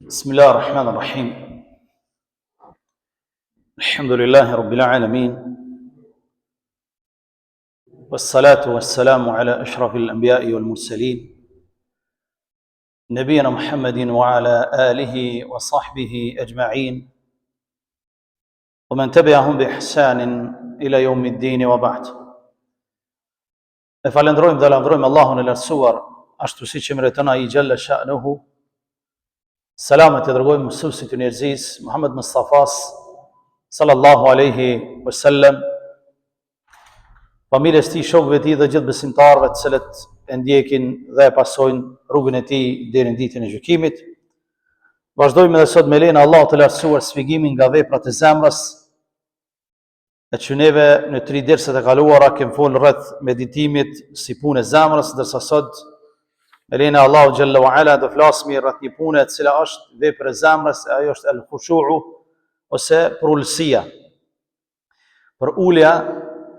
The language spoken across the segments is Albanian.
بسم الله الرحمن الرحيم. الحمد لله رب العالمين، والصلاة والسلام على أشرف الأنبياء والمرسلين نبينا محمد وعلى آله وصحبه أجمعين ومن تبعهم بإحسان إلى يوم الدين وبعد. Falendrojmë dhe lavdrojmë Allahun e lartësuar, ashtu siç e meriton ai xhalla sha'nuhu. Selamet e dërgojmë mësuesit e njerëzisë, Muhammed Mustafas sallallahu alaihi wasallam, familjes tij, shokëve të tij dhe gjithë besimtarëve të cilët e ndjekin dhe e pasojnë rrugën e tij deri në ditën e gjykimit. Vazhdojmë edhe sot me lejen e Allahut të lartësuar sfegimin nga veprat e zemrës, e që neve në 3 derset e kaluara kemë folë rreth meditimit si punë e zemrës, ndërsa sot me lejen e Allahut xhalla wa ala do flasmi rreth një pune e cila është vepër e zemrës, e ajo është el-khushu'u ose prullësia. Për ulja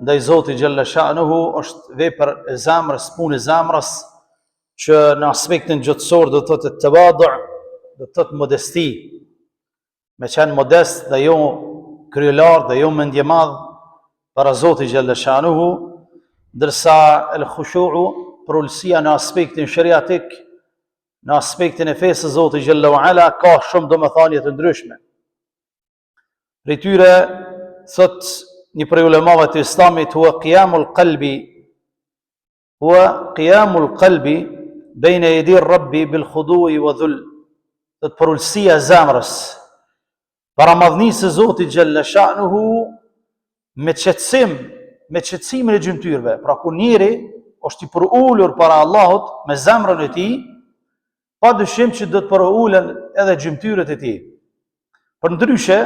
ndaj Zotit xhalla sha'nuhu është vepër e zemrës, punë e zemrës, që në aspektin gjotësor do të thotë tawadu', do të thotë modesti, me qenë modest dhe jo kryelar dhe jo mendje madh para Zotit xhalla sha'nuhu, ndërsa el-khushu'u, prullësia në aspektin shariatik, në aspektin e fesë së Zotit xhalla wa ala, ka shumë domethënie të ndryshme. Prej tyre thot një prej ulemave të Islamit, huwa qiyamul qalbi bejne yadi Rabbi bil khudu'i wa dhull, thot prullësia e zemrës para madhnisë së Zotit xhalla sha'nuhu, me qetësimin e gjymtyrëve. Pra kur njeri është i përullur para Allahut me zemrën e tij, pa dyshim që do të përulen edhe gjymtyrët e tij. Përndryshe,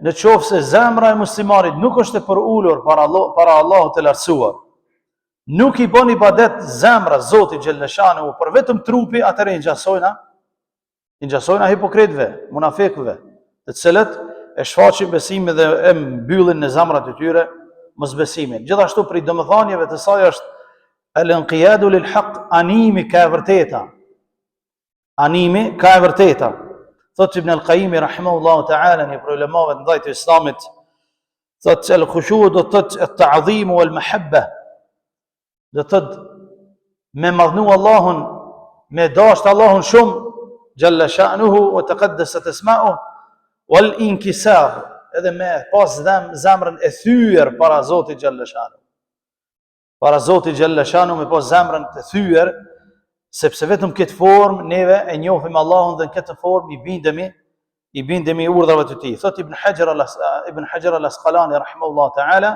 në qoftë se zemra e muslimanit nuk është e përullur para Allahut të lartësuar, nuk i bën ibadet zemra Zotit xhalla sha'nuhu për vetëm trupi, atëherë i ngjasojna hipokritëve, munafikëve, të cilët e shfaqin besimin dhe e mbyllin në zemrat e tyre mosbesimin. Gjithashtu prej domethënieve të saj është el-inqiyadu lil haqq, animi ka e vërteta. Animi ka e vërteta. Thot Ibn al-Qayyim rahimahullahu ta'ala, një prej ulemave të mëdhenj të Islamit, thot el-khushu' do të thotë at-ta'dhim wal mahabba, do të thotë me madhnu Allahun, me dashur Allahun shumë xhalla sha'nuhu wa taqaddasat asma'uhu, wal inkisar, edhe me pas zemrën e thyer para Zotit xhalla sha'nuhu. Para Zotit xhalla sha'nuhu me pas zemrën të thyer, sepse vetëm këtë formë neve e njohim Allahun dhe në këtë formë i bindemi urdhrave të tij. Thot Ibn Hajar al-Asqalani rahimahullahu ta'ala,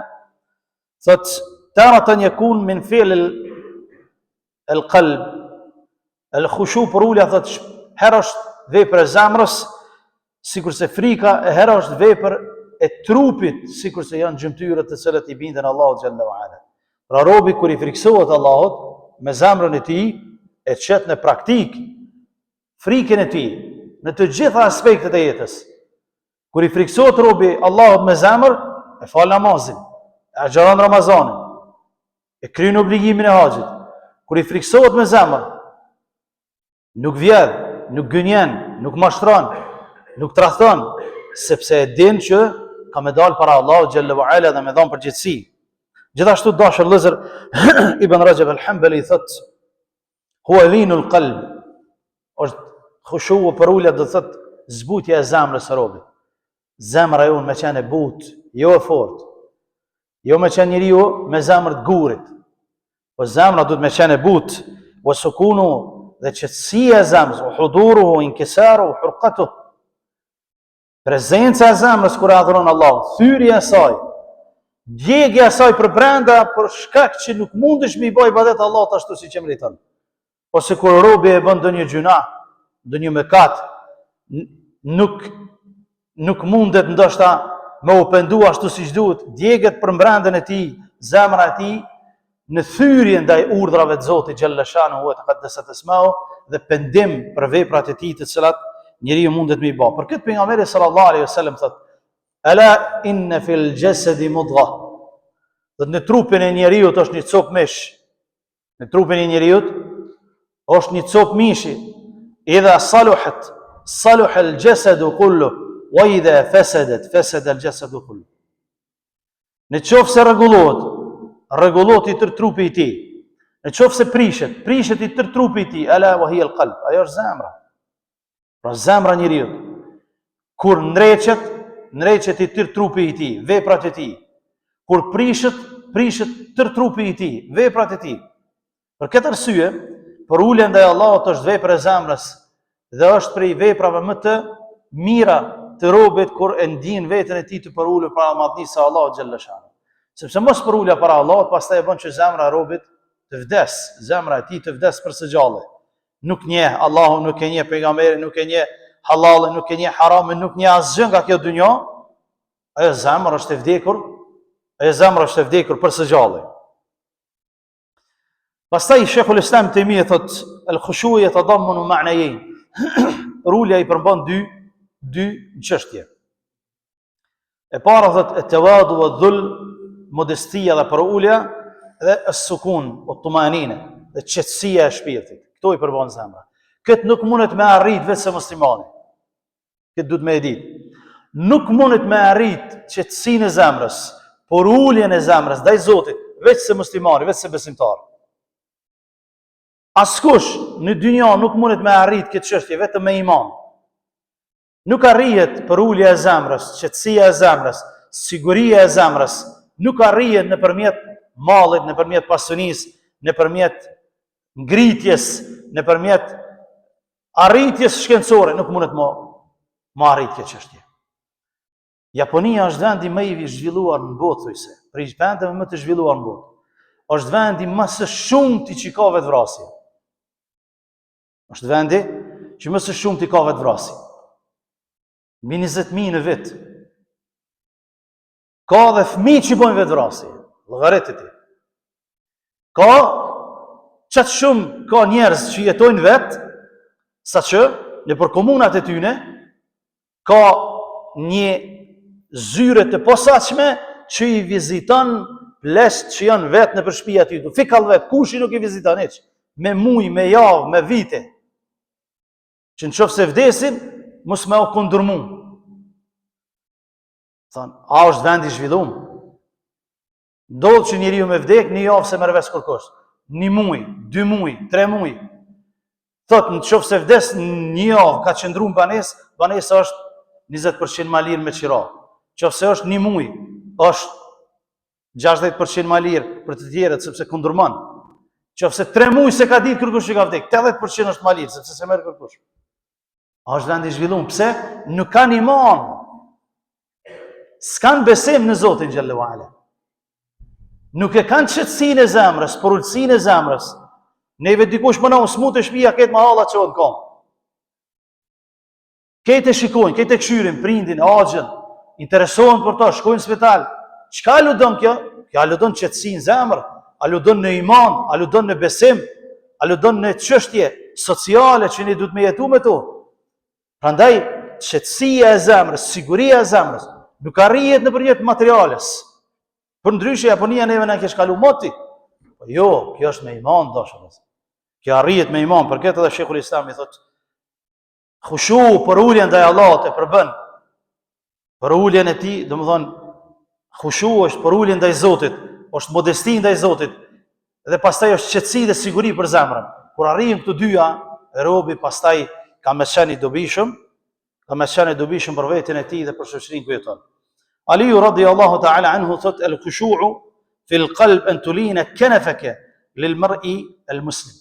thot taratan yakun min fi'l al-qalb al-khushu', prullja thot herë është vepër e zemrës, sikurse frika, e herë është vepër e trupit, sikurse janë gjymtyrët të cilët i binden Allahut xhalla wa ala. Pra robi kur i friksohet Allahut me zemrën e tij, e qet në praktik frikën e tij në të gjitha aspektet e jetës. Kur i friksohet robi Allahut me zemër, e fal namazin, e agjeron Ramazanin, e kryen obligimin e haxhit. Kur i friksohet me zemër, nuk vjedh, nuk gënjen, nuk mashtron, nuk tradhton, sepse e din që ka me dalë para Allahut xhalla wa ala dhe me dhënë përgjegjësi. Gjithashtu dashur vëllezër, Ibn Rajab al-Hanbali thot huwa linul qalb, është khushu' për ulja, do thotë zbutja e zemrës së robit. Zemra jonë me qenë e butë, jo e fortë, jo me qenë njeriu me zemër të gurit, po zemra duhet me qenë e butë, wa sukunu, dhe qetësia e zemrës, wa huduruhu, inkisaruhu, hurqatuhu, prezenca e zemrës kur e adhuron Allahun, thyrja e saj, djegja e saj për brenda, për shkak që nuk mundesh me i bëj ibadet Allahut ashtu siç e meriton. Ose kur robi e bën ndonjë gjuna, ndonjë mëkat, nuk mundet ndoshta me u pendu ashtu siç duhet, djeget për brendën e tij, zemra e tij në thyrje ndaj urdhrave të Zotit xhalla sha'nuhu wa taqaddasat asma'uhu, dhe pendim për veprat e tij të cilat njeriu mundet me i bë. Për këtë pejgamberi sallallahu alaihi wasallam thot: "Ala inna fil jasadi mudghah." Do në trupin e njeriu është një copë mish. Në trupin e njeriu është një copë mishi. Idha saluhat صلح الجسد كله وإذا فسدت فسد الجسد كله. Në qoftë se rregullohet I tërë trupi I tij. Në qoftë se prishet I tërë trupi I tij, ala wa hiya al-qalb, ajo është zemra. Pra zemra e njeriu kur ndreqet I tërë trupi I tij, veprat e tij. Kur prishet tërë trupi I tij, veprat e tij. Për këtë arsye, për uljen ndaj Allahut është vepër e zemrës dhe është prej veprave më të mira të robit kur e ndjen veten e tij të përulur para madhnisë së Allahut xhalla xhanu. Sepse mos përulja para Allahut pastaj e bën që zemra e robit të vdes, zemra e tij të vdes për së gjallë. Nuk njeh Allahun, nuk e njeh pejgamberin, nuk e njeh halalin, nuk e njeh haramin, nuk njeh asgjë nga kjo dunjë. Ajo zemra është e vdekur për së gjallë. Pastaj Sheikhul Islam Taymiyya thot al-khushu' yatadammanu ma'nayayn. Rulja I përmban dy çështje. E para thot at-tawadu wa-dhull, modestia dhe përulja, dhe as-sukun wat-tumanina, dhe qetësia e shpirtit. Kto I përmban zemra. Këtë nuk mundet me arrit vetëm muslimani. Këtë duhet me e ditë. Nuk mundet me arrit qetësinë e zemrës, përuljen e zemrës ndaj Zotit vetëm muslimani, vetëm besimtar. Askush në dynja nuk mundet me arrit këtë çështje vetëm me iman. Nuk arrihet përulja e zemrës, qetësia e zemrës, siguria e zemrës, nuk arrihet nëpërmjet mallit, nëpërmjet pasunisë, nëpërmjet ngritjes, nëpërmjet arritjes shkencore, nuk mundet më arrit këtë çështje. Japonia është vendi më I zhvilluar në botë, thojse, prej vendeve më të zhvilluar në botë. Është vendi më së shumti që ka vetvrasje. Është vendi që më së shumti ka vetvrasje. Mbi 20.000 në vit. Ka dhe fëmijë që bojnë vetvrasje, llogarit e tij. Ka çat shumë ka njerëz që jetojnë vet, saqë nëpër komunat e tyre ka një zyre të posaçme që I viziton plesht që janë vet nëpër shtëpia e tyre. Fikall vet, kush I nuk I viziton hiç, me muj, me javë, me vite. Që nëse vdesin, mos me u kundërmu. Thon, a është vend I zhvilluar? Ndodh që njeriu me vdek një javë se merr vesh kërkosh. 1 muj, 2 muj, 3 muj. Thot, nëse vdes një javë ka qëndruar banesa është 20% ma lirë me qira. Nëse është 1 muj, është 60% ma lirë për të tjerët sepse kundërmon. Nëse 3 muj se ka ditë kërkush që ka vdek, 80% është ma lirë sepse se merr kërkush. A është vend I zhvilluar? Pse? Nuk kanë iman. S'kan besim në Zotin xhallahu ala. Nuk e kanë qetësinë e zemrës, porulsinë e zemrës. Neve dikush më në smut e shtëpia ketë më halla çon kom. Ketë shikojnë, ketë këshyrin, prindin, axhën, interesohen për to, shkojnë në spital. Çka aludon kjo? Kjo aludon qetësinë e zemrës, aludon në iman, aludon në besim, aludon në çështje sociale që ne duhet me jetu me to. Prandaj qetësia e zemrës, siguria e zemrës nuk arrihet nëpërmjet materiales. Për ndryshe Japonia neve na ke shkalu moti. Po jo, kjo është me iman dashur. Kjo arrihet me iman, për këtë edhe Sheikhul Islam I thotë khushu për uljen ndaj Allahut e përbën. Për uljen e tij, domethënë khushu është për uljen ndaj Zotit, është modesti ndaj Zotit dhe pastaj është qetësi dhe siguri për zemrën. Kur arrijnë këto dyja, robi pastaj ka më qenë I dobishëm për veten e tij dhe për shoqërinë ku jeton. Ali radhiyallahu ta'ala anhu thot al-khushu'u fi al-qalb an tulina kanafaka lil-mar'i al-muslim.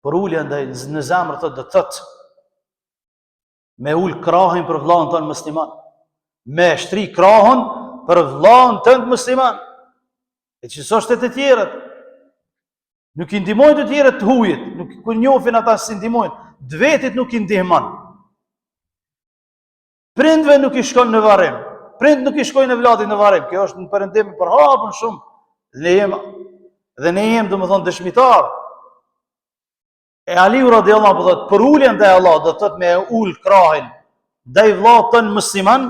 Për ulja ndaj në zemër do të thotë me ul krahin për vllahën tonë musliman, me shtri krahun për vllahën tonë musliman. E që është të tjerët. Nuk I ndihmojnë të tjerët të hujit, nuk ku njohin ata si ndihmojnë, vetit nuk I ndihmon. Prindve nuk I shkon në varrim. Prind nuk I shkojnë në vllatin në varrim. Kjo është në perëndim për hapën shumë. Dhe ne jemi domethënë dëshmitar. E Aliu radhiyallahu anhu thotë për uljen ndaj Allahut do të thotë me ul krahin ndaj vllat ton musliman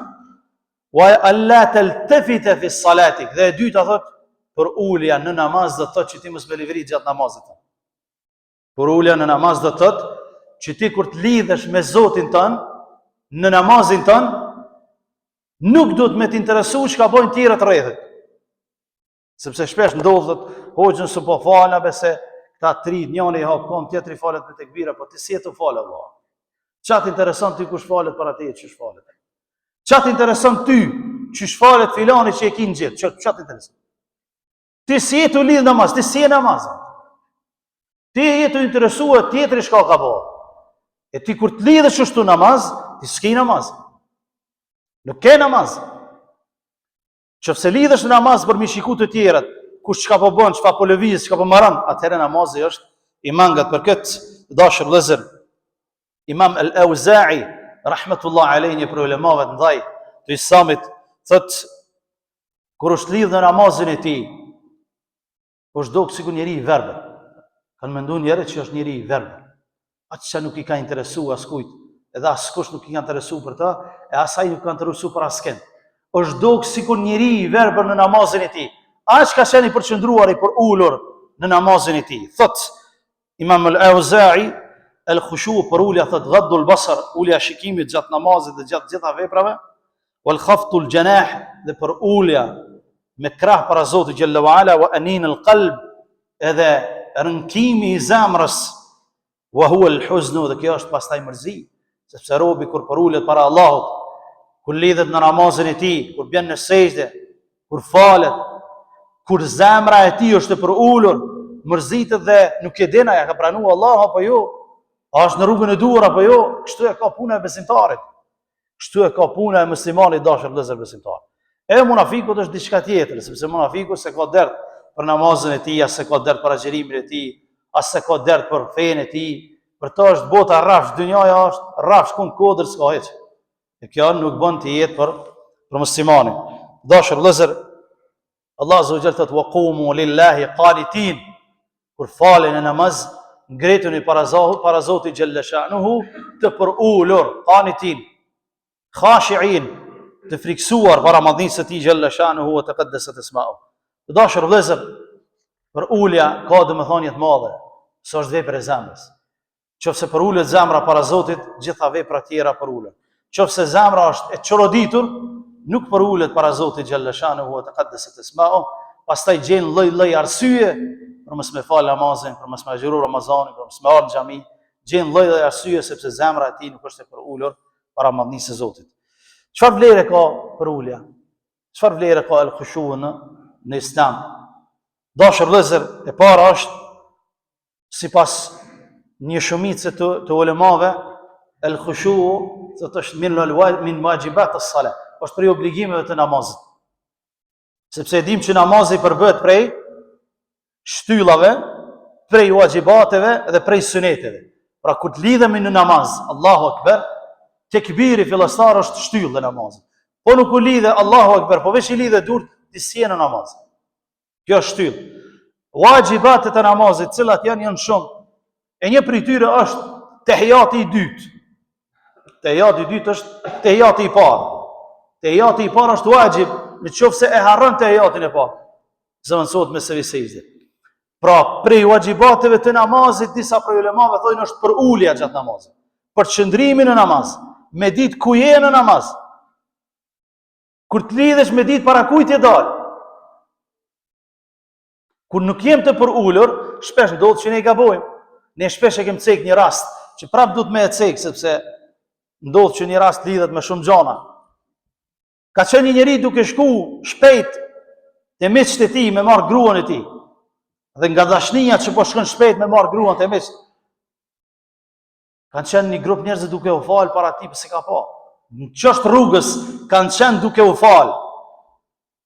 wa alla taltafita fi salatik. Dhe e dyta thotë për ulja në namaz do të thotë që ti mos me livrit gjatë namazit. Për ulja në namaz do të thotë që ti kur të lidhesh me Zotin tënë, në namazin tënë, nuk do të me t'interesu që ka bojnë tjere të rrethit. Sepse shpesh ndodhët, hoqën së po falë, bese ta trit, njëni i hapë kom, tjetëri falet me tekbira, po ti si e të falë, Allah. Qa t'intereson ty kush falet para te, që shfalet? Qa t'intereson ty, që shfalet filani që e ki në gjithë? Qa t'intereson? Ti si e të lidhë namaz, ti si e namazën. Ti e të interesua tjetëri shka ka bo. E ti kur të lidhë shështu namaz, ti s'ki namaz. Nuk ke namaz. Qëfse lidhësh në namaz për mi shiku të tjerët, kush çka po bën, çka po lëviz, çka po marron, atëherë namazi është i mangat për këtë dashur vëllezër. Imam al-Auza'i rahmetullah alayhi, një prej ulemave të ndaj të Islamit, thot kur është lidhur në namazin e tij, është duk sikur njeri i verbër. Kanë menduar njerëzit që është njeri i verbër. Atë që nuk i ka interesuar askujt, edhe askush nuk i ka interesuar për ta, e asaj nuk ka interesuar për askën. Është duk sikur njeri i verbër në namazin e tij. Aq ka qenë i përqendruar, i ulur në namazin e tij. Thot Imam al-Auza'i, el-khushu për ulja, thot ghaddu al-basar, ulja shikimit gjatë namazit dhe gjatë gjitha veprave, wal khaftu al-janah, dhe për ulja me krah para Zotit xhalla wa ala, wa anin al-qalb, edhe rënkimi i zemrës, wa huwa al-huzn, dhe kjo është pastaj mërzi, sepse robi kur për ulet para Allahut, kur lidhet në namazin e tij, kur bjen në sejdë, kur falet, kur zemra e tij është për ulur, mërzitet dhe nuk e din a ja ka pranuar Allah apo jo, a është në rrugën e duhur apo jo. Kështu e ka puna e besimtarit. Kështu e ka puna e muslimanit dashur vëllezër besimtar. E munafikut është diçka tjetër, sepse munafiku se ka dert për namazin e tij, as se ka dert për agjërimin e tij, as se ka dert për fenë e tij. Për to është bota rrafsh, dynjaja është rrafsh kun kodër s'ka hiç. E kjo nuk bën të jetë për muslimanin. Dashur vëllezër, Allah azza wa jalla thot waqumu lillahi qanitin, kur falen në namaz ngretuni para Zotit xhalla shanuhu, të për ulur, qanitin, khashi'in, të friksuar para madhnisë së tij xhalla shanuhu wa taqaddasat isma'u. Të dashur vëllezër, për ulja ka domethënie të madhe, s'është vepër e zemrës. Qofse për ulet zemra para Zotit, gjitha vepra tjera për ulet. Qofse zemra është e çoroditur, nuk për ulet para Zotit xhalla shanuhu wa taqaddasat isma'u, pastaj gjen lloj-lloj arsye për mos me fal namazin, për mos me agjëru Ramazanin, për mos me ardh në xhami, gjen lloj-lloj arsye sepse zemra e tij nuk është e për ulur para madhnisë së Zotit. Çfarë vlerë ka për ulja? Çfarë vlerë ka el-khushu në Islam? Dashur vëllezër, e para është sipas një shumicë të ulemave, el-khushu është min wajibat as-salah, është prej obligimeve të namazit. Sepse e dim që namazi përbëhet prej shtyllave, prej wajibateve dhe prej suneteve. Pra kur të lidhemi në namaz, Allahu Akbar, tekbiri fillestar është shtyllë e namazit. Po nuk u lidhe Allahu Akbar, po veç i lidhe dur të si në namaz. Kjo është shtyllë. Wajibatet e namazit, cilat janë shumë. E një prej tyre është tehijati i dytë. Tehijati i dytë është tehijati i parë. Tehijati i parë është wajib, në qoftë se e harron tehijatin e parë, zëvendësohet me sejdë. Pra, prej wajibateve të namazit, disa prej ulemave thonë është për ulja gjatë namazit, për qëndrimin në namaz, me ditë ku je në namaz. Kur të lidhesh me ditë para kujt je dal. Kur nuk jem të për ulur, shpesh ndodh që ne gabojmë. Ne shpesh e kemi cek një rast që prap duhet me e cek, sepse ndodh që një rast lidhet me shumë gjana. Ka qenë një njeri duke shku shpejt te miqtë e tij me marr gruan e tij. Dhe nga dashnia që po shkon shpejt me marr gruan te miqtë, kanë qenë një grup njerëz duke u fal para tij, pse ka pa. Në çështë rrugës kanë qenë duke u fal.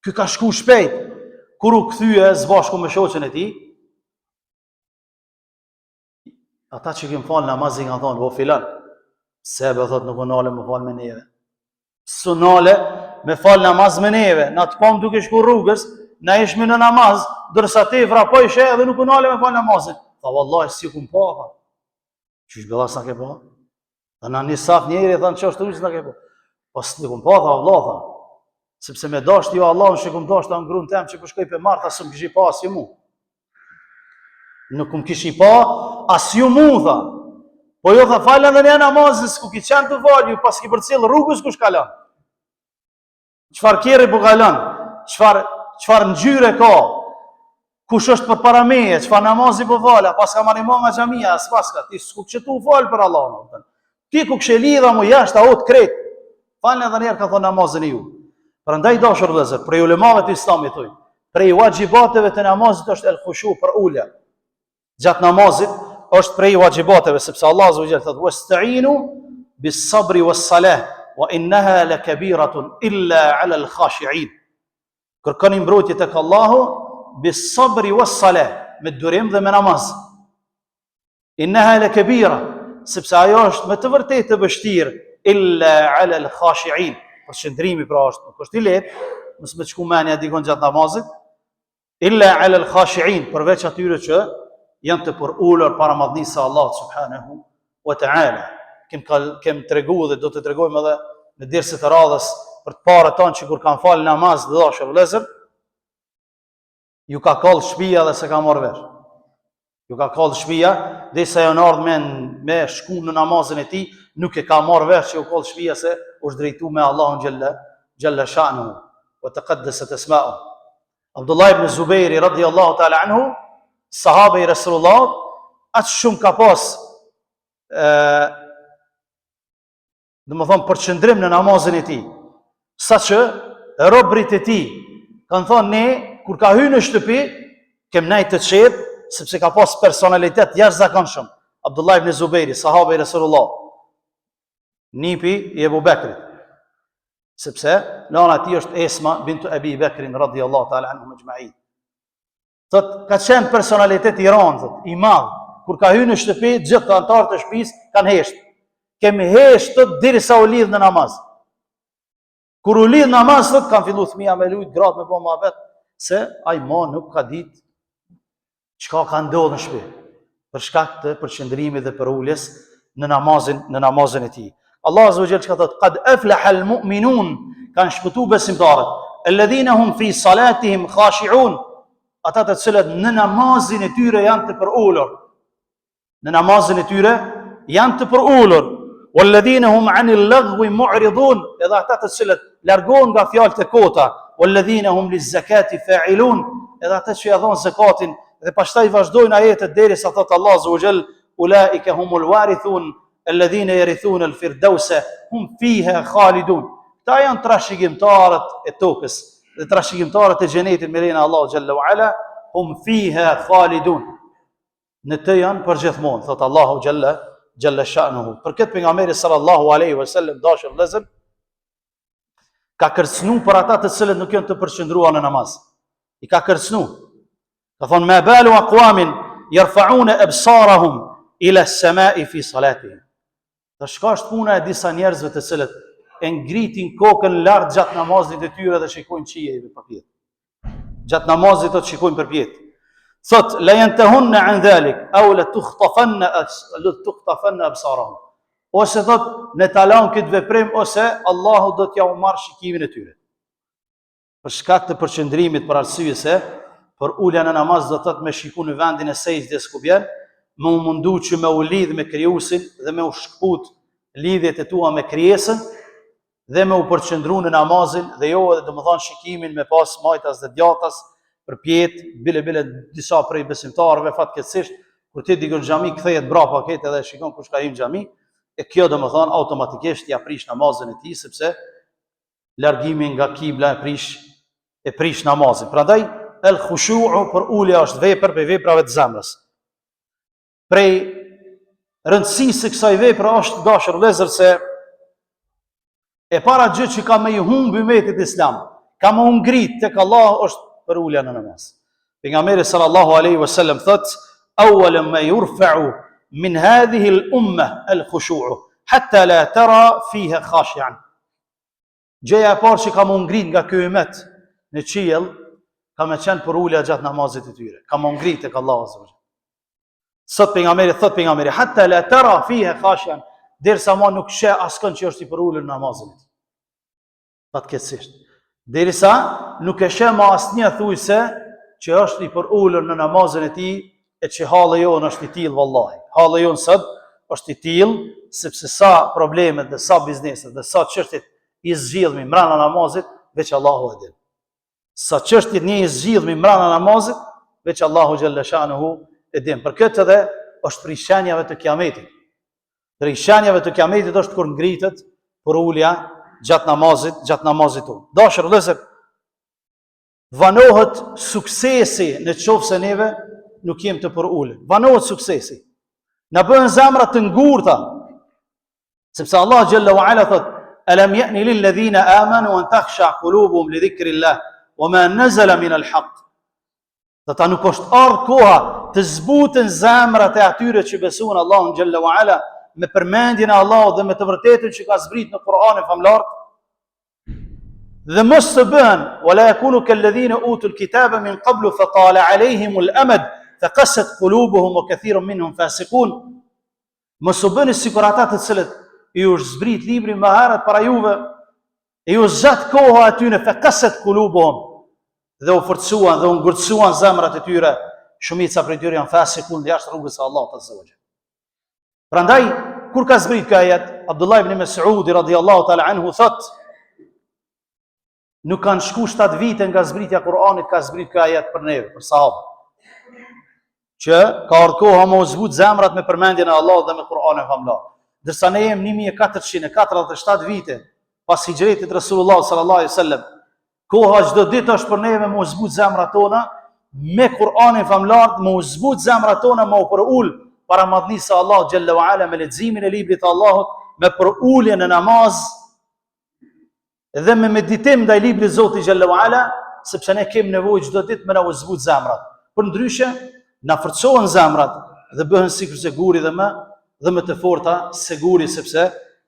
Ky ka shku shpejt. Kur u kthye së bashku me shoqen e tij, ata që kemë falë namazin nga thonë, o filan, sebe thot nuk unale me falë me neve. Sunale me falë namaz me neve, na të pam duke shku rrugës, na ishmi në namaz, dërsa te vrapoj shë edhe nuk unale me falë namazin. Tha, vallahi, si ku m'pa, tha. Qysh bëlla s'na ke pa? Tha, na një saf njeri, tha, në që është ujë s'na ke pa? Po s'ni ku m'pa, tha, Allah, tha. Sepse me dasht jo Allah, në që ku m'dasht, ta në grunë tem që përshkoj për marë, tha, së më këshi pa, asë ju mu. Nuk më këshi pa, asë ju mu, tha. Po jo tha falën dhe një namazës, ku ki qenë të falë, ju pas ki përcjellë rrugës kush kalon. Qfar kjeri po kalon, qfar ngjyre ka, kush është për para meje, qfar namazi po falë, pas ka marrë imam nga xhamia, as pas ka, ti s'ku qëtu falë për Allah. Ti ku kështë lidha mu jashtë, a otë kretë, falën edhe njerë ka thonë namazën e ju. Prandaj dashur vëllezër, prej ulemave të Islamit thojnë, prej wajibateve të namazit është el khushu për ulja. Gjatë namazit është prej wajibateve, sepse Allah azza wa jalla thotë: "Wasta'inu bis-sabri was-salah, wa innaha lakabiratun illa 'ala al-khashi'in." Kërkoni mbrojtje tek Allahu bis-sabri was-salah, me durim dhe me namaz. Innaha lakabira, sepse ajo është me të vërtetë të vështirë, illa 'ala al-khashi'in. Përshëndrimi pra është, nuk është i lehtë, mos me çku mendja dikon gjatë namazit. Illa 'ala al-khashi'in, përveç atyre që janë të përulur para madhnisë së Allahut subhanahu wa ta'ala. Kem tregu dhe do të tregojmë edhe në derset e radhës për të parë tonë që kur kanë falë namaz dhe dashur vëllezër, ju ka kallë shtëpia dhe se ka marrë vesh. Ju ka kallë shtëpia, derisa janë ardhur me shku në namazin e tij, nuk e ka marrë vesh që u kallë shtëpia se është drejtu me Allahun jalla sha'nuhu wa taqaddasat asma'uhu. Abdullah ibn Zubairi radhiyallahu ta'ala anhu, sahabe i Resulullah, atë shumë ka pas dhe më thonë përqëndrim në namazin e ti, sa që robrit e ti kanë thonë ne, kur ka hy në shtëpi, kem nejt të qetë, sepse ka pas personalitet jashtëzakonshëm. Abdullah ibn Zubairi, sahabe i Resulullah, nipi i Ebu Bekrit, sepse nana ti është Esma bintu Ebi Bekrin radhiyallahu ta'ala anhum ajma'in. Thot, ka qenë personalitet i rëndë, i madh, kur ka hy në shtëpi, gjithë të antarët të shtëpisë kanë heshtë. Kemi heshtë derisa u lidh në namaz. Kur u lidh namaz, thot, kanë fillu fëmia me lujt, gratë me po muhabet, se ai ma nuk ka ditë çka ka ndodhur në shtëpi, për shkak të përqendrimit dhe për uljes në namazin e tij. Allah azza wa jalla ka thot: "Qad aflaha al-mu'minun", kanë shpëtuar besimtarët, "alladhina hum fi salatihim khashi'un", ata të cilët në namazin e tyre janë të përulur. Në namazin e tyre janë të përulur. "Walladhina hum 'anil laghwi mu'ridun", edhe ata të cilët largohen nga fjalët e kota. "Walladhina hum liz-zakati fa'ilun", edhe ata që ia dhon zakatin dhe pastaj vazhdojnë ajetet derisa thot Allah azza wa jall: "Ulaika humul warithun alladhina yarithuna al-firdausa hum fiha khalidun." Ta janë trashëgimtarët e tokës dhe trashëgimtarët e xhenetit me lejen e Allahu xhalla wa ala, hum fiha khalidun. Në të janë për gjithmonë, thot Allahu jalla sha'nuhu. Për këtë pejgamberi sallallahu alaihi wasallam dashur vëllezër ka kërcënu për ata të cilët nuk janë të përqendruar në namaz. I ka kërcënu. Ka thonë: "Ma balu aqwamin yarfa'una absarahum ila as-sama'i fi salatihim." Dhe shka është puna e disa njerëzve të cilët e ngritin kokën lart gjatë namazit e tyre dhe shikojnë qiej përpjet. Gjatë namazit të shikojnë përpjet. Thot: "La yantahunna an dhalik aw la tukhtafanna absarahum." Ose thot, në talan këtë veprim, ose Allahu do t'ja u marrë shikimin e tyre. Për shkak të përqendrimit, për arsye se për ulja në namaz do thot me shiku në vendin e sejdës ku bjen, me u mundu që me u lidh me krijuesin dhe me u shkput lidhjet e tua me krijesën dhe me u përqendru në namazin dhe jo edhe domethënë shikimin me pas majtas dhe djathtas përpjet bile disa prej besimtarëve fatkeqësisht kur ti dikon xhami kthehet brapa këtë edhe shikon kush ka hyrë në xhami, e kjo domethënë automatikisht ja prish namazin e tij sepse largimi nga kibla e prish namazin. Prandaj el khushu'u për ulja është vepër për veprave të zemrës. Prej rëndësisë së kësaj vepre është dashur vëllezër se e para gjë që ka me i humbi umetit islam, ka me ngrit tek Allah është për ulja në namaz. Pejgamberi sallallahu alaihi wasallam thot: "Awwal ma yurfa'u min hadhihi al-umma al-khushu'u hatta la tara fiha khashi'an." Gjëja e parë që ka me ngrit nga ky umet në qiell ka me qenë për ulja gjatë namazit të tyre, ka me ngrit tek Allah azza wa jalla. Sot pejgamberi hatta la tara fiha khashi'an, derisa ma nuk sheh askën që është i përulur në namazin. Fatkeqësisht. Derisa nuk e sheh ma asnjë thujse që është i përulur në namazin e tij, e që halli jon është i tillë vallahi. Halli jon sot është i tillë, sepse sa problemet dhe sa bizneset dhe sa çështjet i zgjidhmi mbrana namazit, veç Allahu e din. Sa çështjet një i zgjidhmi mbrana namazit, veç Allahu xhalla shanuhu e din. Për këtë edhe është prej shenjave të kiametit. Prej shenjave të kiametit është kur ngritet për ulja gjatë namazit tonë. Dashur vëllezër, vanohet suksesi në qoftë se neve nuk jem të për ulë. Vanohet suksesi. Na bëhen zemra të ngurta. Sepse Allah xhalla wa ala thot: "Alam ya'ni lil ladhina amanu an takhsha qulubuhum li dhikrillah wa ma nazala min al-haq." Do ta nuk është ardhur koha të zbuten zemrat e atyre që besojnë Allahun xhalla wa ala me përmendjen e Allahut dhe me të vërtetën që ka zbrit në Kur'anin famlar. Dhe mos të bëhen wala yakunu kalladhina utul kitaba min qablu fa tala alayhim al-amad faqasat qulubuhum wa kathirun minhum fasiqun. Mos u bëni sikur ata të cilët ju është zbrit libri më herët para juve, e ju zgjat koha aty në faqasat qulubuhum, dhe u forcuan dhe u ngurtësuan zemrat e tyre, shumica prej tyre janë fasiqun, jashtë rrugës së Allahut azza wa jalla. Prandaj kur ka zbrit ky ajet, Abdullah ibn Mas'ud radhiyallahu ta'ala anhu thot: nuk kanë shku 7 vite nga zbritja e Kur'anit, ka zbrit ky ajet për neve, për sahabët. Që ka ardhur koha më u zbut zemrat me përmendjen e Allahut dhe me Kur'anin famlar. Dërsa ne jem 1447 vite pas hijretit Rasulullah sallallahu alaihi wasallam, koha çdo ditë është për neve më u zbut zemrat tona me Kur'anin famlar, më u zbut zemrat tona më u përul para madhnisë së Allahut xhalla wa ala me leximin e librit të Allahut, me përuljen në namaz dhe me meditim ndaj librit të Zotit xhalla wa ala, sepse ne kemi nevojë çdo ditë me na u zbut zemrat. Për ndryshe na forcohen zemrat dhe bëhen sikur se guri dhe më të forta se guri, sepse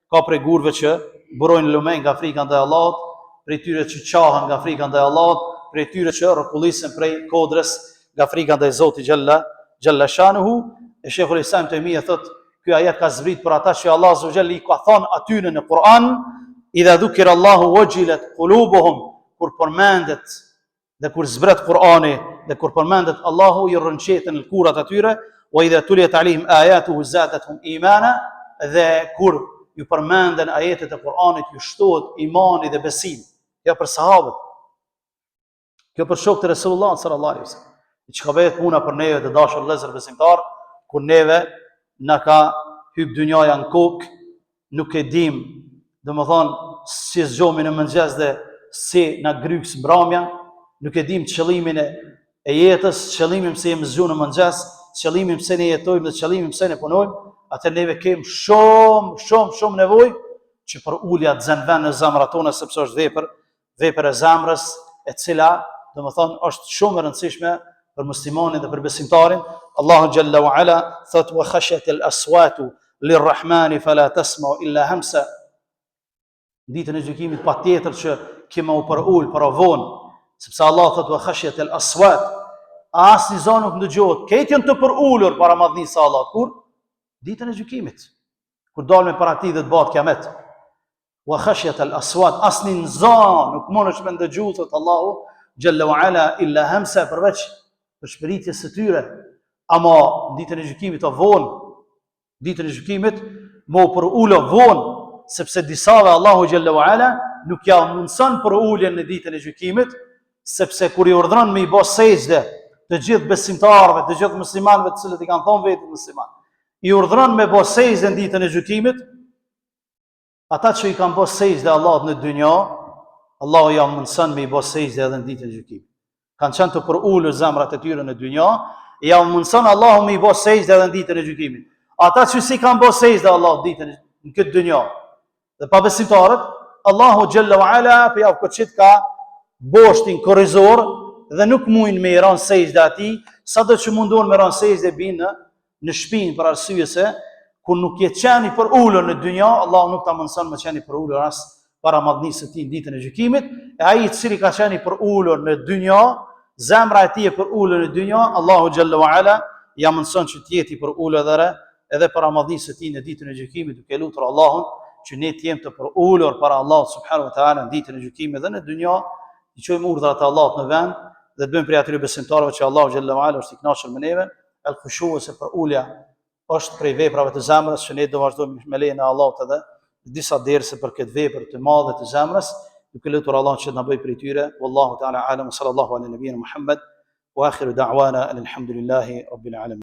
ka prej gurve që burojnë lumen nga frika ndaj Allahut, prej tyre që qahen nga frika ndaj Allahut, prej tyre që rrokullisen prej kodrës nga frika ndaj Zotit xhalla shanuhu. E Sheikhul Islam Taymija thot, ky ajet ka zbrit për ata që Allah azza wa jalla i ka thënë atyre në Kur'an: "Idha dhukira Allahu wajilat qulubuhum", kur përmendet dhe kur zbret Kur'ani dhe kur përmendet Allahu i rrënqeten lkurat atyre, "wa idha tuliyat alehim ayatuhu zadatuhum imana", dhe kur ju përmenden ajetet e Kur'anit ju shtohet imani dhe besim. Kjo për sahabët, kjo për shokët e Resulullah sallallahu alaihi wasallam. Çka bëhet puna për neve të dashur vëllezër besimtar, kur neve na ka hyp dynjaja në kokë, nuk e dim, domethënë si zgjohemi në mëngjes dhe si na gryks mbrëmja, nuk e dim qëllimin e jetës, qëllimin pse jemi zgjuar në mëngjes, qëllimin pse ne jetojmë dhe qëllimin pse ne punojmë, atë neve kemi shumë nevojë që për ulja të zënë vend në zemrat tona, sepse është vepër e zemrës, e cila domethënë është shumë e rëndësishme për muslimanin dhe për besimtarin. Allahu xhalla wa ala thot: "Wa khashyat al-aswatu lir-rahmani fala tasma'u illa hamsa." Ditën e gjykimit patjetër që kemi u përul për vonë, sepse Allah thot: "Wa khashyat al-aswat", asnjë zonë nuk ndëgjohet, këtë janë të përulur para madhnisë së Allahut. Kur? Ditën e gjykimit, kur dalme para tij dhe të bëhet kiamet. Wa khashyat al-aswat, asnjë zonë nuk mundesh me ndëgjuar, thot Allahu xhalla wa ala, illa hamsa, përveç për shpëritjes së tyre. Ama ditën e gjykimit o vonë, ditën e gjykimit më për ulo vonë, sepse disave Allahu xhalla wa ala nuk ja mundson për uljen në ditën e gjykimit, sepse kur i urdhëron me i bë sejdë të gjithë besimtarëve, të gjithë muslimanëve të cilët i kanë thonë vetë musliman, i urdhëron me bë sejdë në ditën e gjykimit, ata që i kanë bë sejdë Allahut në dynjë, Allahu ja mundson me i bë sejdë edhe në ditën e gjykimit. Kanë qenë të përulur zemrat e tyre në dynjë, ja mundson Allahu me i bë sejdë edhe në ditën e gjykimit. Ata që si kanë bë sejdë Allahut ditën në këtë dynjë, dhe pa besimtarët, Allahu xhalla wa ala për javë këtë ka boshtin korrizor dhe nuk mujnë me i ranë sejdë atij, sado që mundohen me ranë sejdë binë në shpinë, për arsye se kur nuk je qeni për ulur në dynjë, Allahu nuk ta mundson me qeni për ulur as para madhnisë së tij ditën e gjykimit. E ai i cili ka qeni për ulur në dynjë, zemra e tij e për ulur në dynjë, Allahu xhalla wa ala ja mundson që të jetë për ulur edhe para madhnisë së tij në ditën e gjykimit, duke lutur Allahun që ne të jemi të për ulur para Allahut subhanahu wa taala në ditën e gjykimit dhe në dynjë, i çojmë urdhrat e Allahut në vend dhe të bëjmë prej atyre besimtarëve që Allahu xhalla wa ala është i kënaqur me neve, el khushu se për ulja është prej veprave të zemrës që ne do vazhdojmë me lejen e Allahut edhe disa derse për këtë vepër të madhe të zemrës, duke lutur Allah që të na bëjë prej tyre. Wallahu ta'ala a'lam, sallallahu ala nabiyina Muhammad wa akhiru da'wana alhamdulillahi rabbil alamin.